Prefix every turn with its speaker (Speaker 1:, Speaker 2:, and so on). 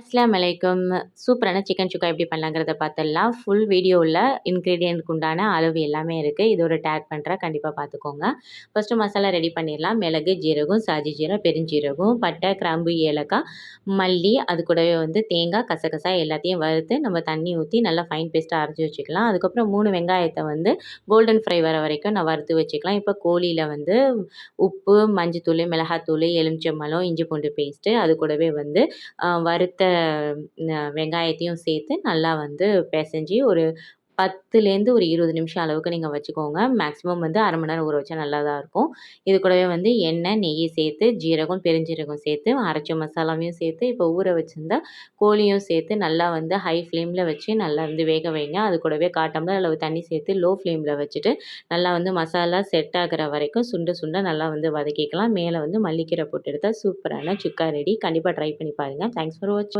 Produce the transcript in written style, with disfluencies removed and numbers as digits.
Speaker 1: அஸ்ஸலாமு அலைக்கும். சூப்பரான சிக்கன் சுக்கா எப்படி பண்ணலாங்கிறத பார்த்துடலாம். ஃபுல் வீடியோவில் இன்க்ரீடியன்ட்க்கு உண்டான அளவு எல்லாமே இருக்குது. இதோட டேக் பண்ணுறேன், கண்டிப்பாக பார்த்துக்கோங்க. ஃபஸ்ட்டு மசாலா ரெடி பண்ணிடலாம். மிளகு, ஜீரகம், சாஜி ஜீரகம், பெருஞ்சீரகம், பட்டை, கிராம்பு, ஏலக்காய், மல்லி, அது கூடவே தேங்காய், கசகசா எல்லாத்தையும் வறுத்து நம்ம தண்ணி ஊற்றி நல்லா ஃபைன் பேஸ்ட்டாக அரைச்சி வச்சுக்கலாம். அதுக்கப்புறம் 3 வெங்காயத்தை கோல்டன் ஃப்ரை வர வரைக்கும் நான் வறுத்து வச்சுக்கலாம். இப்போ கோழியில் உப்பு, மஞ்சத்தூள், மிளகாத்தூள், எலுமிச்சம்பழம், இஞ்சி பூண்டு பேஸ்ட்டு, அது கூடவே வறுத்த வெங்காயத்தையும் சேர்த்து நல்லா பெசஞ்சு ஒரு 10லேருந்து ஒரு 20 நிமிஷம் அளவுக்கு நீங்கள் வச்சுக்கோங்க. மேக்ஸிமம் 1/2 மணி நேரம் ஊற வச்சா நல்லா தான் இருக்கும். இது கூடவே எண்ணெய், நெய் சேர்த்து, ஜீரகம், பெருஞ்சீரகம் சேர்த்து, அரைச்ச மசாலாவையும் சேர்த்து, இப்போ ஊற வச்சிருந்த கோழியும் சேர்த்து நல்லா ஹை ஃப்ளேமில் வச்சு நல்லா வேக வைங்க. அது கூடவே 1/4 டம்ளர் அளவு தண்ணி சேர்த்து லோ ஃப்ளேமில் வச்சுட்டு நல்லா மசாலா செட் ஆகுற வரைக்கும் சுண்ட சுண்ட நல்லா வதக்கிக்கலாம். மேலே மல்லிக்கீரை போட்டு எடுத்தால் சூப்பரான சுக்கா ரெடி. கண்டிப்பாக ட்ரை பண்ணி பாருங்கள். தேங்க்ஸ் ஃபார் வாட்சிங்.